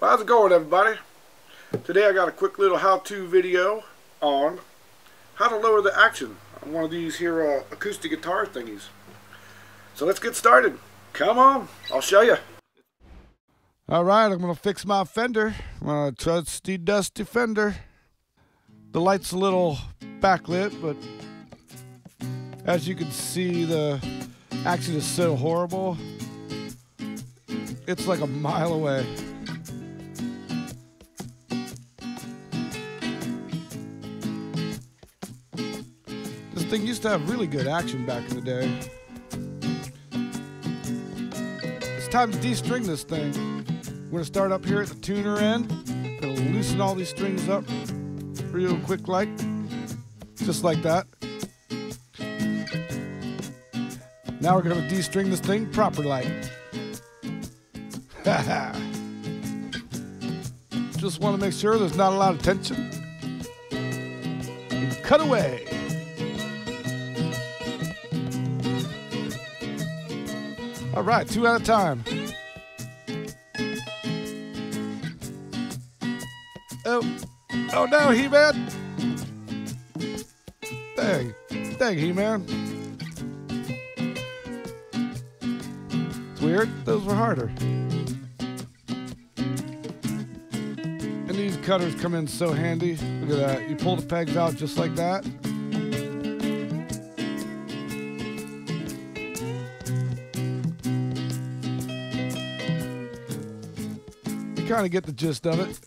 How's it going, everybody? Today I got a quick little how-to video on how to lower the action on one of these here acoustic guitar thingies. So let's get started. Come on, I'll show you. Alright, I'm going to fix my Fender, my trusty dusty Fender. The light's a little backlit, but as you can see, the action is so horrible. It's like a mile away. This thing used to have really good action back in the day. It's time to de-string this thing. We're gonna start up here at the tuner end. Gonna loosen all these strings up real quick, like just like that. Now we're gonna de-string this thing proper like. Just want to make sure there's not a lot of tension. And cut away. All right, 2 at a time. Oh no, He-Man! Dang, He-Man. It's weird, those were harder. And these cutters come in so handy. Look at that, you pull the pegs out just like that. You kind of get the gist of it.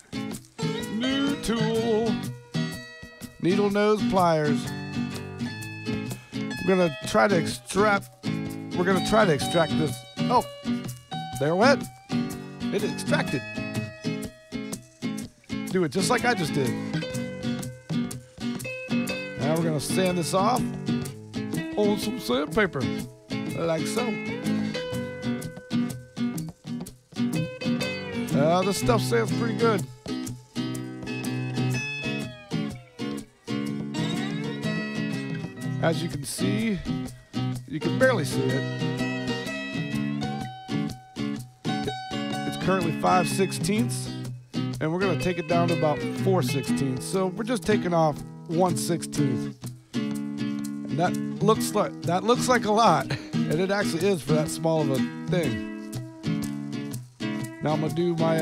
New tool, needle nose pliers. We're gonna try to extract this. Oh, there it went. It extracted. Do it just like I just did. Now we're gonna sand this off on some sandpaper, like so. This stuff sounds pretty good. As you can see, you can barely see it. It's currently 5/16, and we're gonna take it down to about 4/16. So we're just taking off 1/16. And that looks like a lot, and it actually is for that small of a thing. Now I'm gonna do my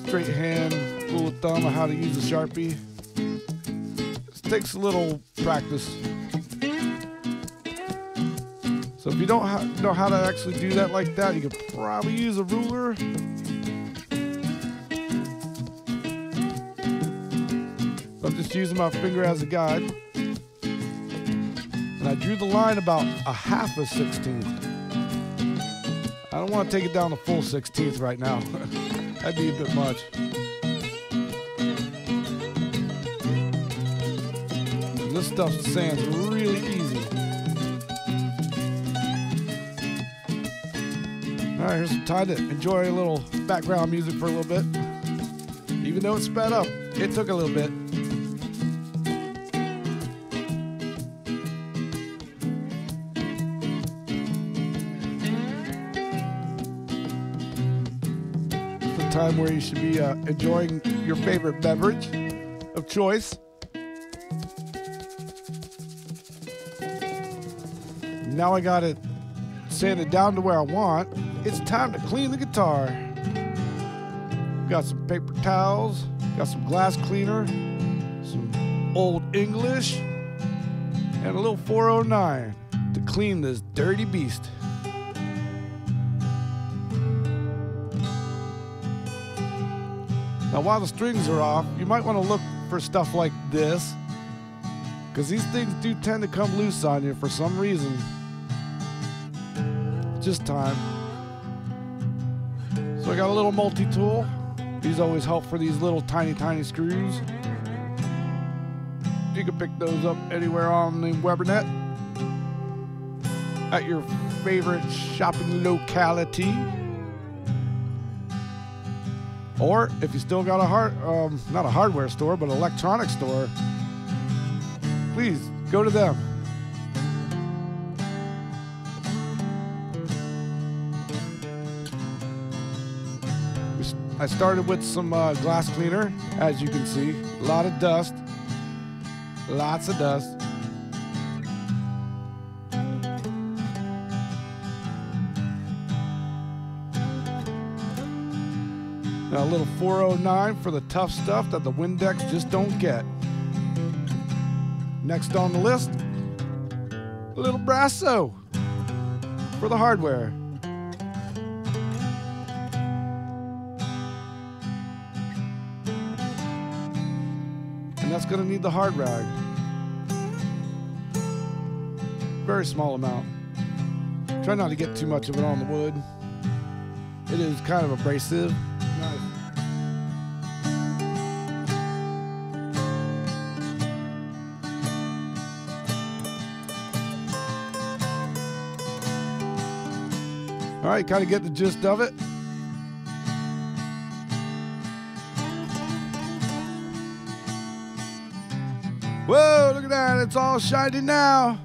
straight hand rule of thumb of how to use a Sharpie. This takes a little practice. So if you don't know how to actually do that like that, you could probably use a ruler. I'm just using my finger as a guide. And I drew the line about 1/2 I don't want to take it down to full 16th right now. That'd be a bit much. And this stuff sands really easy. Alright, here's some time to enjoy a little background music for a little bit. Even though it's sped up, it took a little bit. Time where you should be enjoying your favorite beverage of choice. Now I got it sanded down to where I want. It's time to clean the guitar. Got some paper towels, got some glass cleaner, some Old English, and a little 409 to clean this dirty beast. Now while the strings are off, you might want to look for stuff like this, because these things do tend to come loose on you for some reason. Just time. So I got a little multi-tool. These always help for these little tiny screws. You can pick those up anywhere on the Webernet at your favorite shopping locality. Or if you still got a not a hardware store, but an electronics store, please go to them. I started with some glass cleaner, as you can see. A lot of dust. Lots of dust. Now a little 409 for the tough stuff that the Windex just don't get. Next on the list, a little Brasso for the hardware. And that's going to need the hard rag. Very small amount. Try not to get too much of it on the wood. It is kind of abrasive. Nice. All right, kind of get the gist of it. Whoa, look at that, it's all shiny now.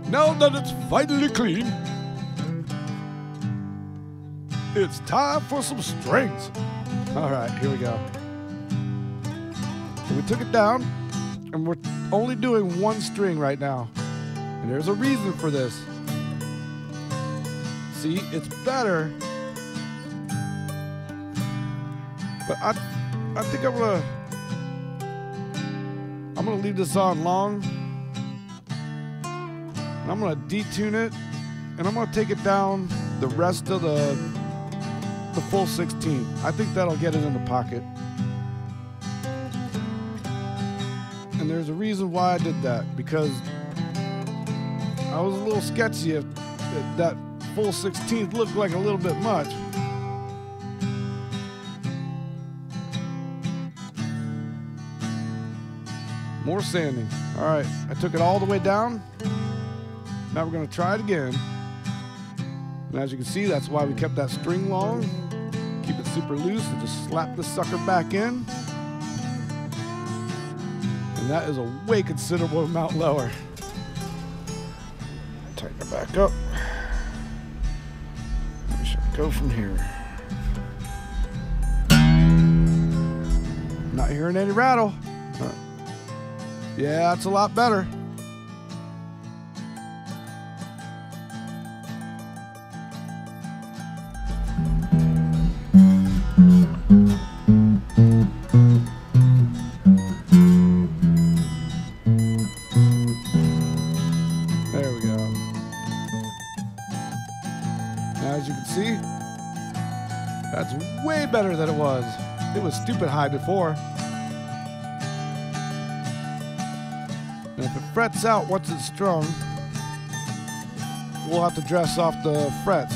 Now that it's finally clean, it's time for some strings. All right, here we go. So we took it down, and we're only doing one string right now. And there's a reason for this. See, it's better. But I think I'm gonna leave this on long. And I'm gonna detune it, and I'm gonna take it down the rest of the full 16. I think that'll get it in the pocket. And there's a reason why I did that, because I was a little sketchy if that full 16th looked like a little bit much. More sanding. All right, I took it all the way down. Now we're gonna try it again. And as you can see, that's why we kept that string long. Keep it super loose and just slap the sucker back in. And that is a way considerable amount lower. Tighten it back up. We should go from here. Not hearing any rattle. Yeah, that's a lot better. There we go. Now, as you can see, that's way better than it was. It was stupid high before. And if it frets out once it's strung, we'll have to dress off the frets.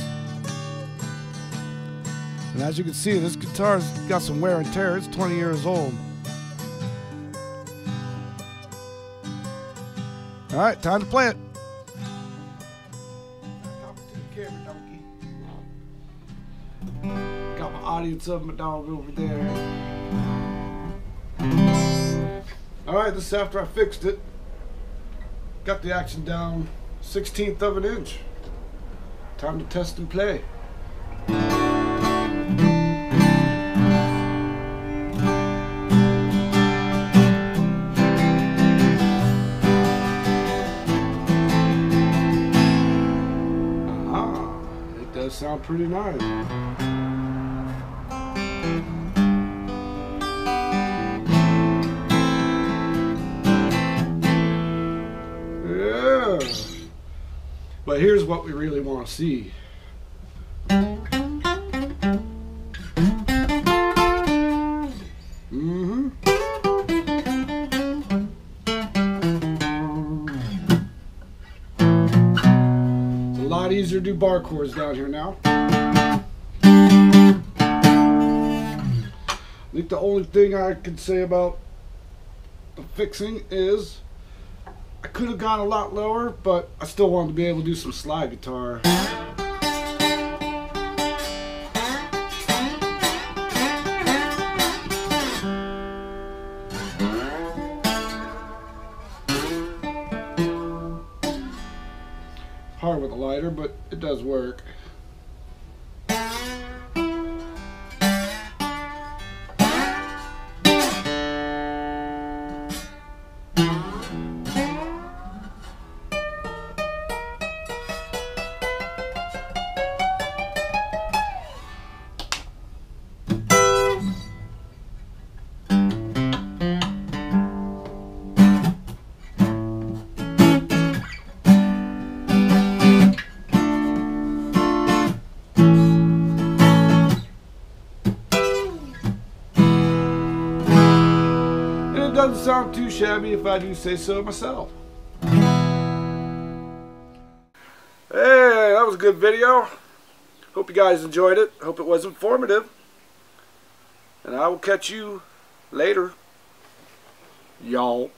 And as you can see, this guitar's got some wear and tear. It's 20 years old. All right, time to play it. Talk to the camera, donkey. Got my audience of my dog over there. All right, this is after I fixed it. Got the action down 1/16 of an inch. Time to test and play. It does sound pretty nice. But here's what we really want to see. It's a lot easier to do bar chords down here now. I think the only thing I can say about the fixing is I could have gone a lot lower, but I still wanted to be able to do some slide guitar. later, but it does work. Doesn't sound too shabby if I do say so myself. Hey, that was a good video. Hope you guys enjoyed it. Hope it was informative. And I will catch you later, y'all.